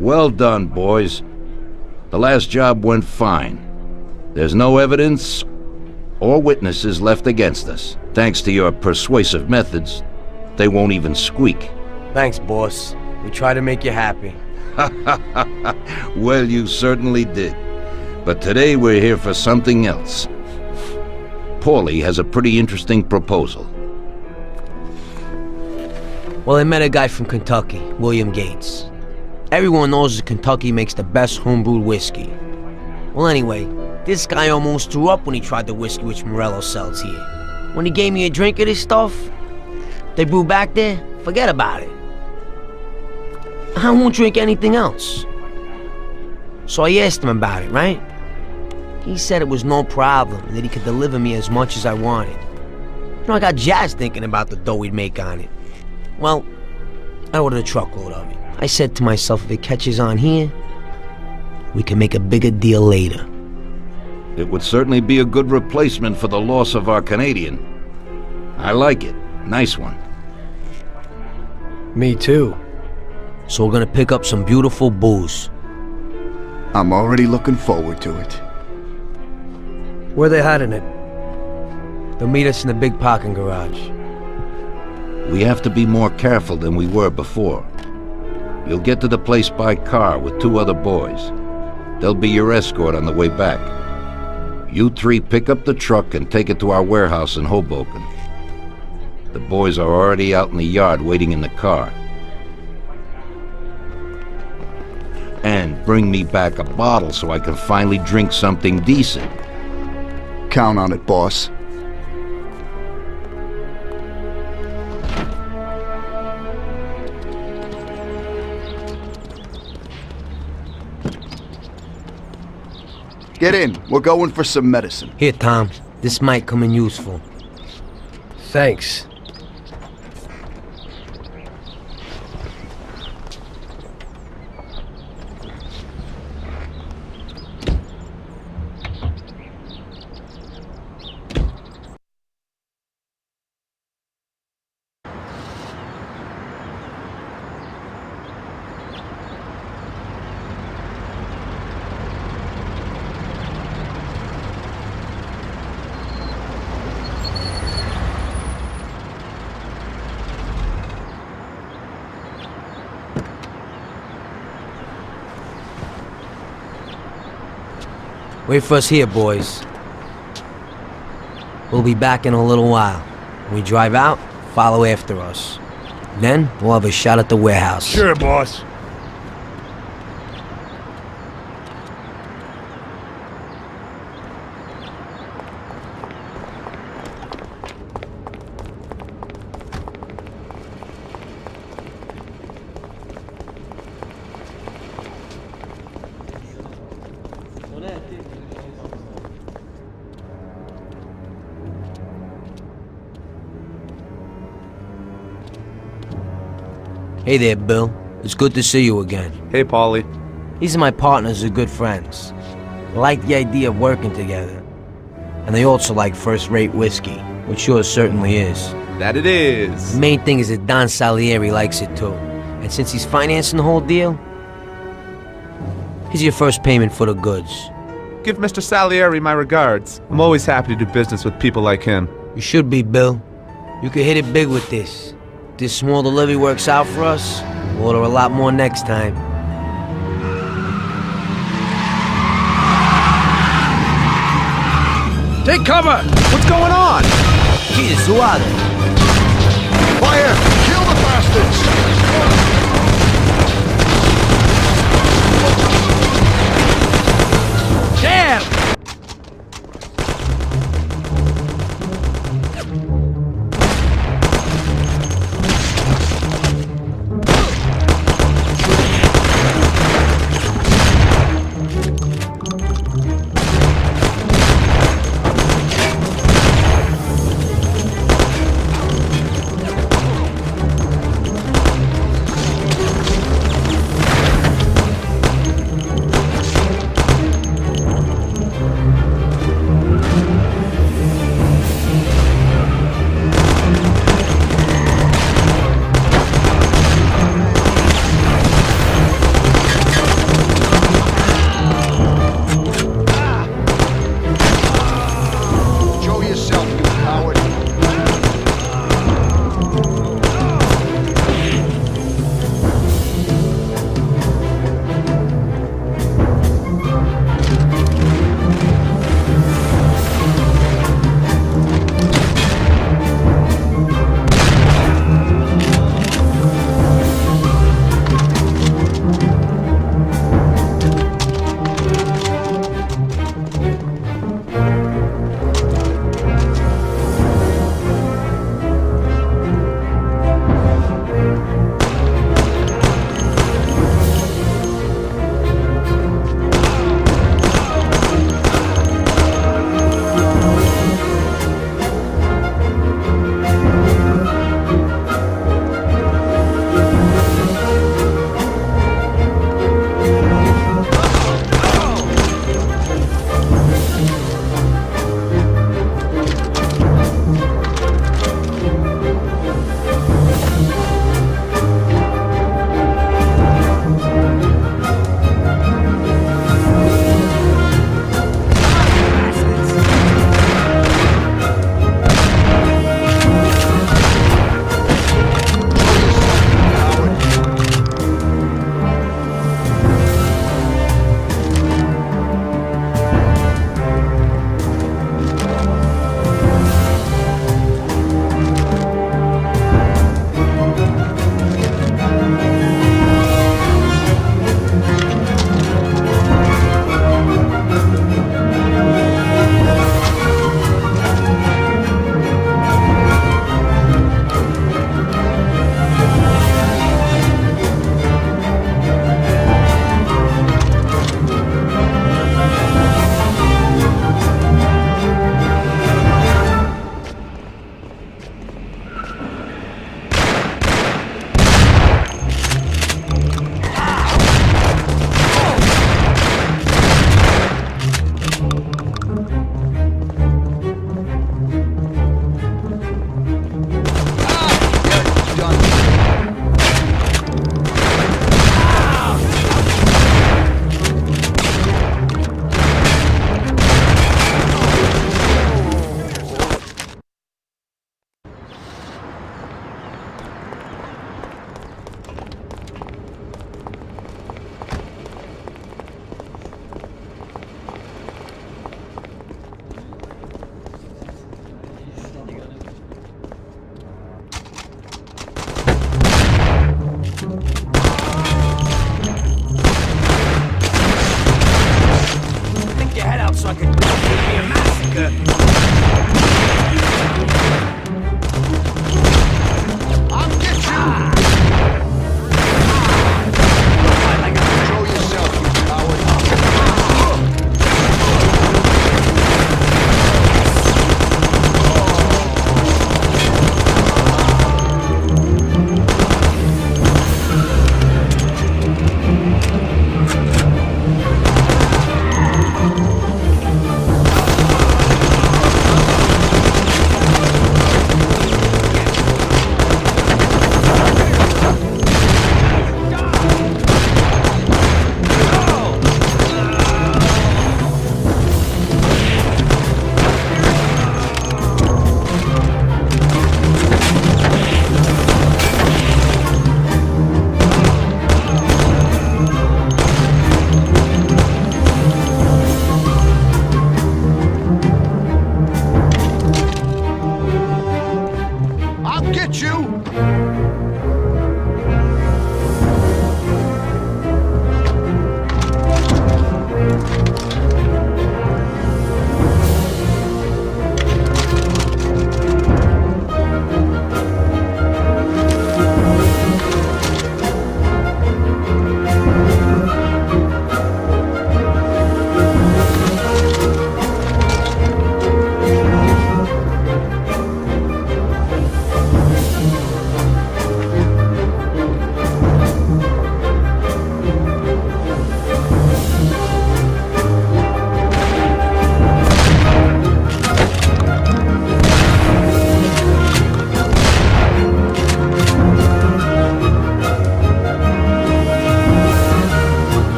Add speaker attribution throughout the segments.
Speaker 1: Well done, boys. The last job went fine. There's no evidence or witnesses left against us. Thanks to your persuasive methods, they won't even squeak.
Speaker 2: Thanks, boss. We try to make you happy.
Speaker 1: Well, you certainly did. But today we're here for something else. Paulie has a pretty interesting proposal.
Speaker 2: Well, I met a guy from Kentucky, William Gates. Everyone knows that Kentucky makes the best homebrewed whiskey. Well, anyway, this guy almost threw up when he tried the whiskey which Morello sells here. When he gave me a drink of this stuff they brew back there, forget about it. I won't drink anything else. So I asked him about it, right? He said it was no problem and that he could deliver me as much as I wanted. You know, I got jazzed thinking about the dough we'd make on it. Well, I ordered a truckload of it. I said to myself, if it catches on here, we can make a bigger deal later.
Speaker 1: It would certainly be a good replacement for the loss of our Canadian. I like it. Nice one.
Speaker 3: Me too.
Speaker 2: So we're gonna pick up some beautiful booze.
Speaker 4: I'm already looking forward to it.
Speaker 3: Where they hiding it?
Speaker 2: They'll meet us in the big parking garage.
Speaker 1: We have to be more careful than we were before. You'll get to the place by car with 2 other boys. They'll be your escort on the way back. You 3 pick up the truck and take it to our warehouse in Hoboken. The boys are already out in the yard waiting in the car. And bring me back a bottle so I can finally drink something decent.
Speaker 4: Count on it, boss. Get in. We're going for some medicine.
Speaker 2: Here, Tom. This might come in useful.
Speaker 3: Thanks.
Speaker 2: Wait for us here, boys. We'll be back in a little while. When we drive out, follow after us. Then, we'll have a shot at the warehouse.
Speaker 3: Sure, boss.
Speaker 2: Hey there, Bill. It's good to see you again.
Speaker 5: Hey, Paulie.
Speaker 2: These are my partners who are good friends. They like the idea of working together. And they also like first-rate whiskey, which yours certainly is.
Speaker 5: That it is.
Speaker 2: The main thing is that Don Salieri likes it too. And since he's financing the whole deal, here's your first payment for the goods.
Speaker 5: Give Mr. Salieri my regards. I'm always happy to do business with people like him.
Speaker 2: You should be, Bill. You could hit it big with this. If this small delivery works out for us, we'll order a lot more next time.
Speaker 3: Take cover!
Speaker 5: What's going on?
Speaker 2: Jesus, who are they?
Speaker 4: Fire! Kill the bastards!
Speaker 3: Damn!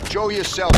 Speaker 4: Show yourself.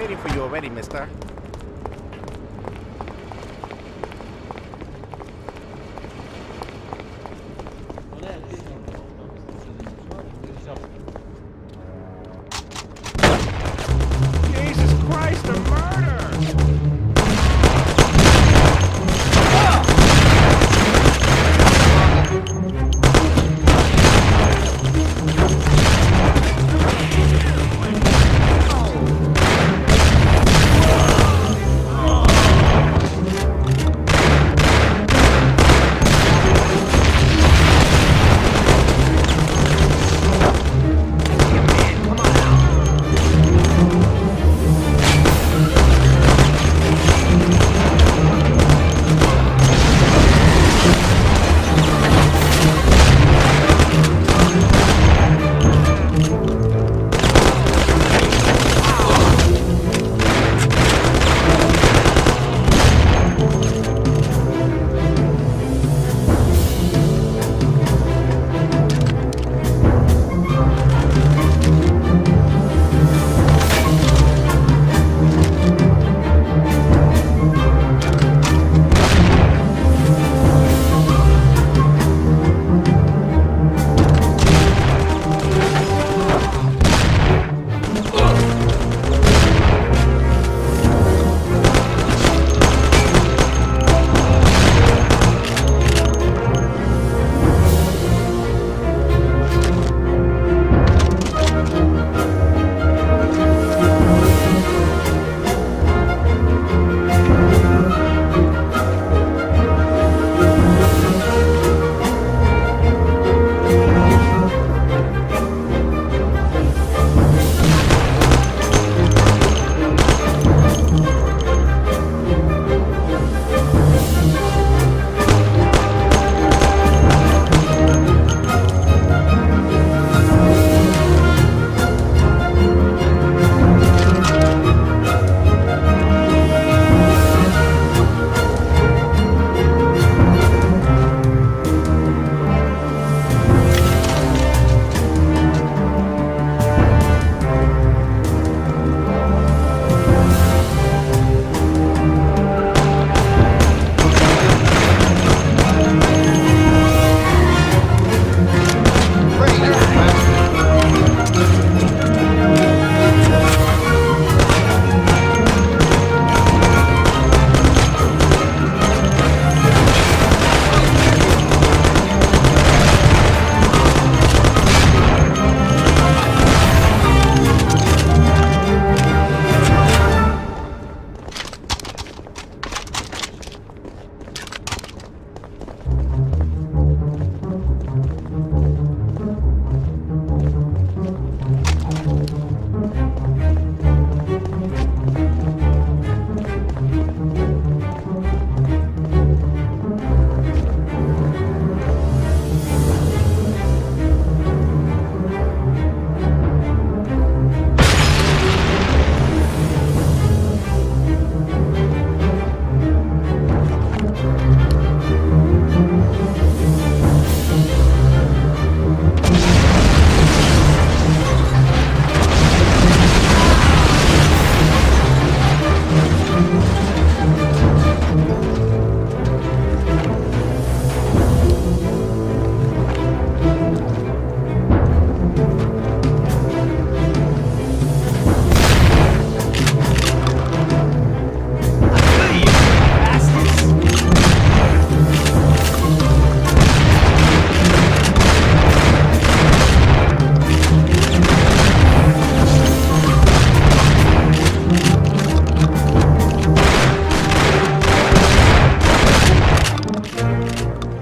Speaker 6: waiting for you already, mister. Jesus Christ, a murder!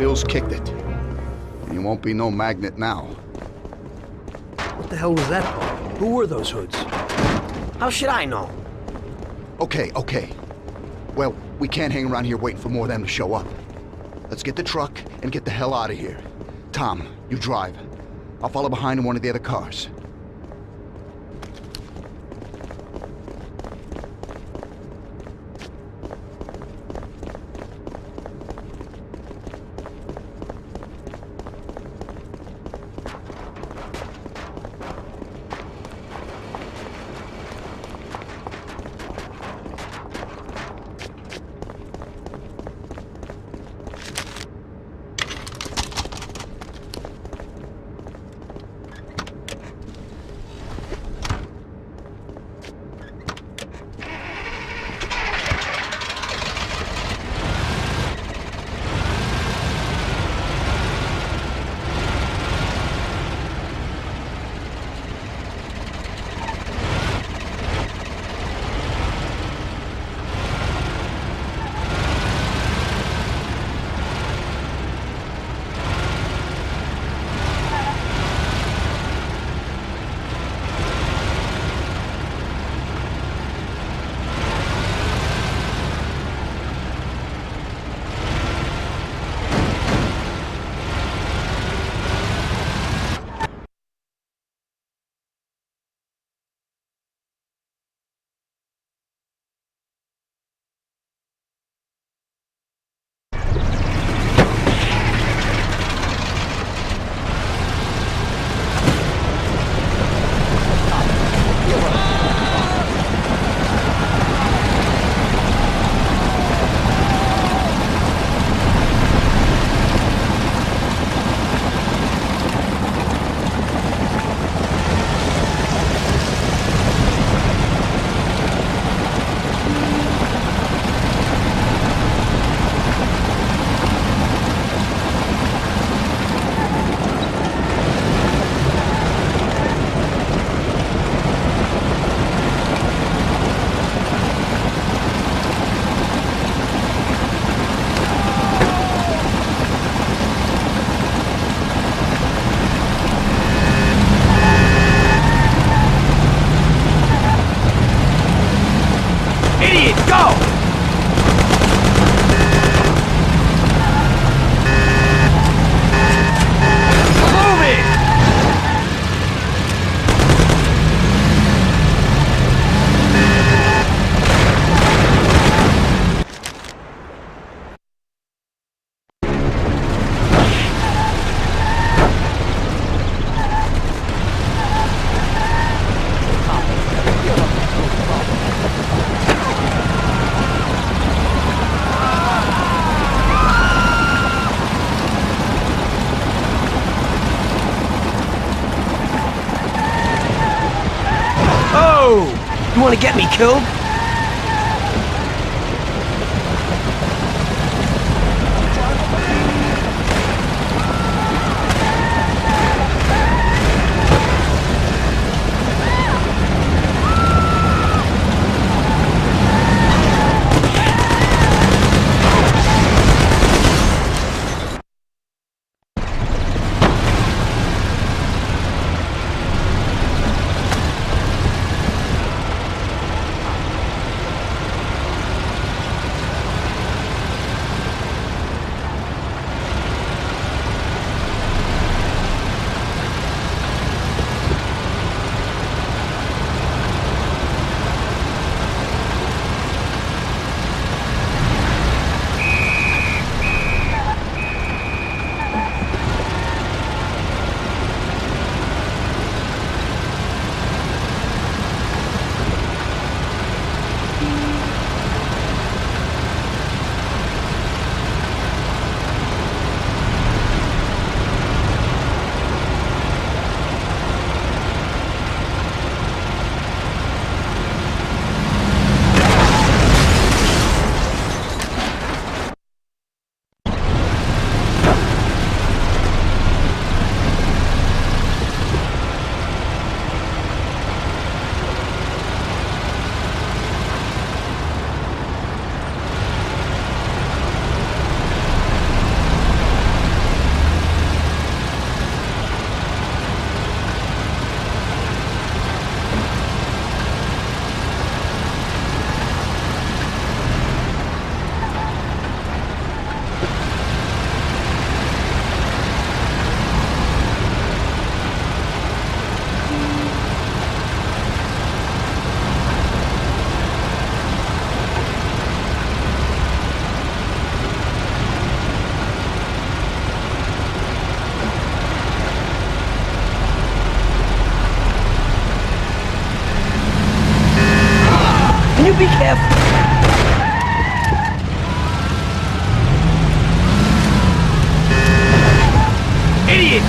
Speaker 4: Bill's kicked it. And he won't be no magnet now.
Speaker 3: What the hell was that for? Who were those hoods?
Speaker 2: How should I know?
Speaker 4: Okay. Well, we can't hang around here waiting for more of them to show up. Let's get the truck and get the hell out of here. Tom, you drive. I'll follow behind in one of the other cars.
Speaker 2: You want to get me killed?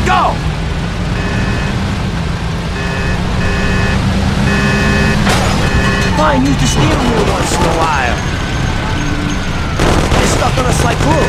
Speaker 2: Go! Fine, use the steering wheel once in a while. You're stuck on us like glue.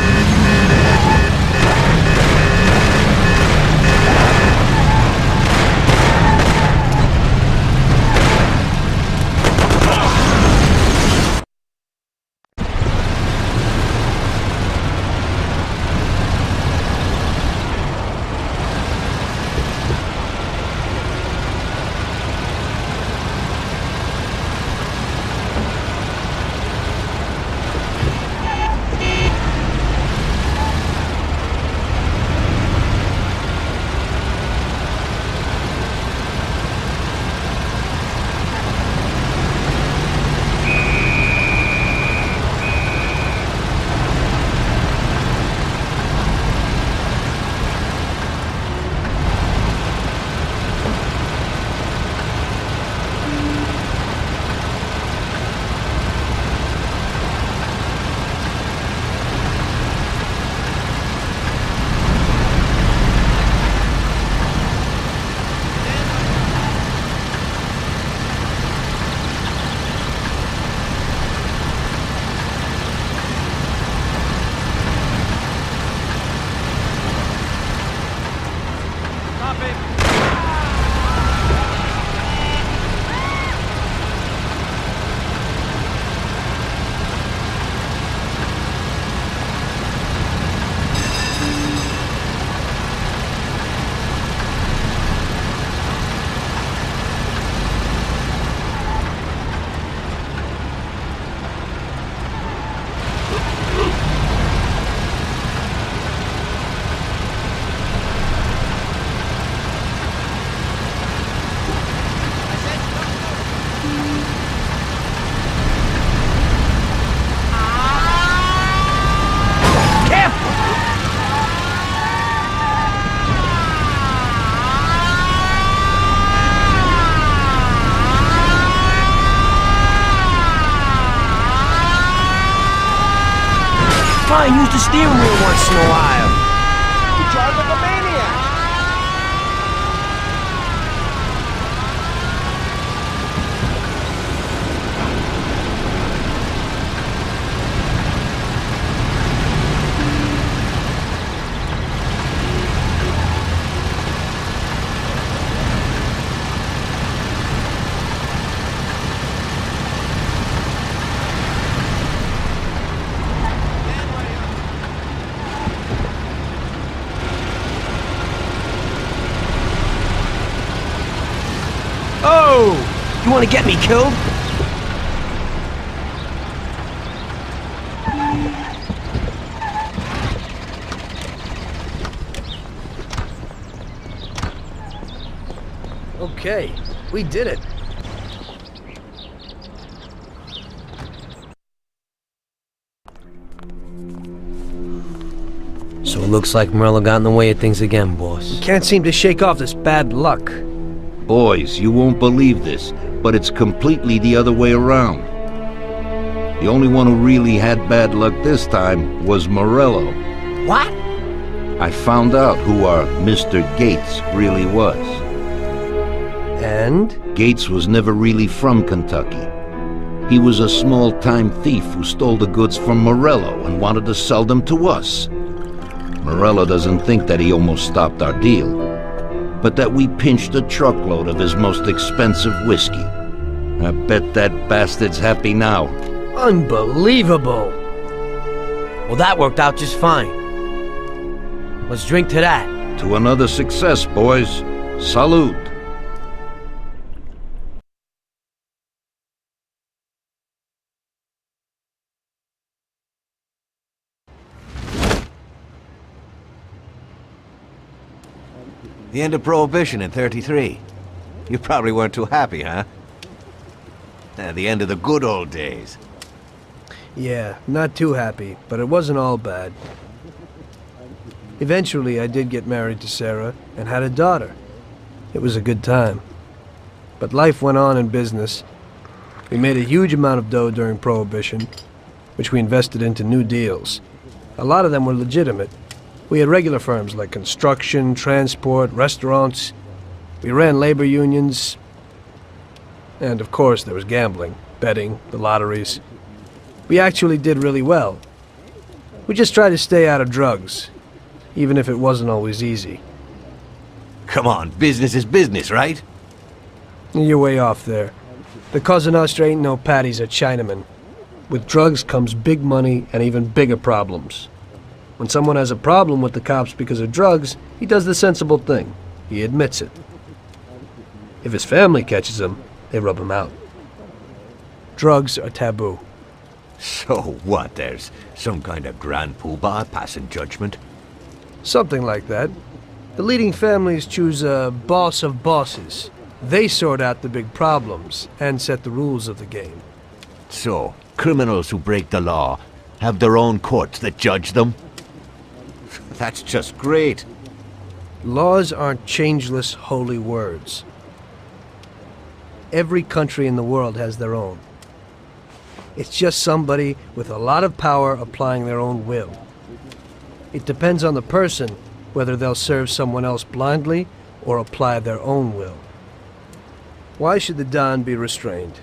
Speaker 2: Fine, use the steering wheel once in a while.
Speaker 6: You drive like a maniac.
Speaker 2: Oh! You want to get me killed?
Speaker 3: Okay, we did it.
Speaker 2: So it looks like Morello got in the way of things again, boss.
Speaker 3: Can't seem to shake off this bad luck.
Speaker 1: Boys, you won't believe this, but it's completely the other way around. The only one who really had bad luck this time was Morello.
Speaker 2: What?
Speaker 1: I found out who our Mr. Gates really was.
Speaker 3: And?
Speaker 1: Gates was never really from Kentucky. He was a small-time thief who stole the goods from Morello and wanted to sell them to us. Morello doesn't think that he almost stopped our deal, but that we pinched a truckload of his most expensive whiskey. I bet that bastard's happy now.
Speaker 3: Unbelievable!
Speaker 2: Well, that worked out just fine. Let's drink to that.
Speaker 1: To another success, boys. Salute.
Speaker 7: The end of Prohibition in '33. You probably weren't too happy, huh? The end of the good old days.
Speaker 3: Yeah, not too happy, but it wasn't all bad. Eventually, I did get married to Sarah and had a daughter. It was a good time. But life went on in business. We made a huge amount of dough during Prohibition, which we invested into new deals. A lot of them were legitimate, We had regular firms like construction, transport, restaurants. We ran labor unions. And of course there was gambling, betting, the lotteries. We actually did really well. We just tried to stay out of drugs, even if it wasn't always easy.
Speaker 7: Come on, business is business, right?
Speaker 3: You're way off there. The Cosa Nostra ain't no patties or Chinamen. With drugs comes big money and even bigger problems. When someone has a problem with the cops because of drugs, he does the sensible thing. He admits it. If his family catches him, they rub him out. Drugs are taboo.
Speaker 7: So what, there's some kind of grand poobah passing judgment?
Speaker 3: Something like that. The leading families choose a boss of bosses. They sort out the big problems and set the rules of the game.
Speaker 7: So, criminals who break the law have their own courts that judge them? That's just great.
Speaker 3: Laws aren't changeless holy words. Every country in the world has their own. It's just somebody with a lot of power applying their own will. It depends on the person whether they'll serve someone else blindly or apply their own will. Why should the Don be restrained?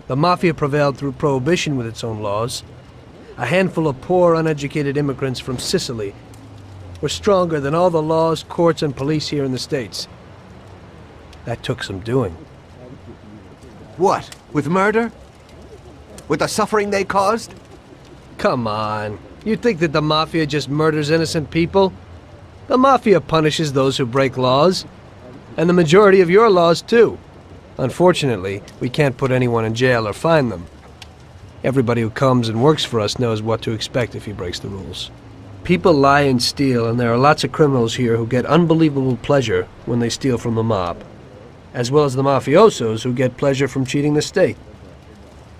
Speaker 3: The Mafia prevailed through prohibition with its own laws. A handful of poor, uneducated immigrants from Sicily were stronger than all the laws, courts, and police here in the States. That took some doing.
Speaker 7: What, with murder? With the suffering they caused?
Speaker 3: Come on. You think that the Mafia just murders innocent people? The Mafia punishes those who break laws. And the majority of your laws, too. Unfortunately, we can't put anyone in jail or fine them. Everybody who comes and works for us knows what to expect if he breaks the rules. People lie and steal, and there are lots of criminals here who get unbelievable pleasure when they steal from the mob. As well as the mafiosos who get pleasure from cheating the state.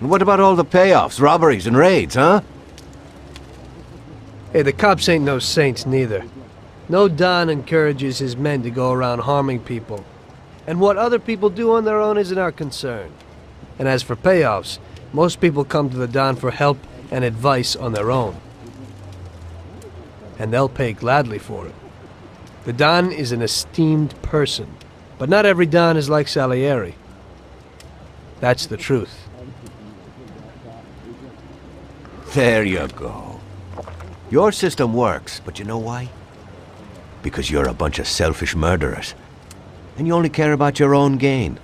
Speaker 7: And what about all the payoffs, robberies, and raids, huh?
Speaker 3: Hey, the cops ain't no saints neither. No Don encourages his men to go around harming people. And what other people do on their own isn't our concern. And as for payoffs, most people come to the Don for help and advice on their own. And they'll pay gladly for it. The Don is an esteemed person, but not every Don is like Salieri. That's the truth.
Speaker 7: There you go. Your system works, but you know why? Because you're a bunch of selfish murderers. And you only care about your own gain.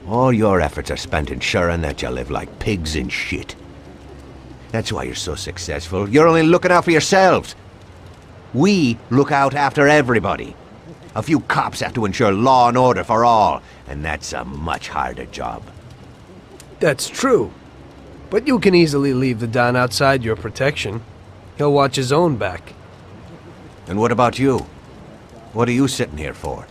Speaker 7: All your efforts are spent ensuring that you live like pigs in shit. That's why you're so successful. You're only looking out for yourselves. We look out after everybody. A few cops have to ensure law and order for all, and that's a much harder job.
Speaker 3: That's true. But you can easily leave the Don outside your protection. He'll watch his own back.
Speaker 7: And what about you? What are you sitting here for?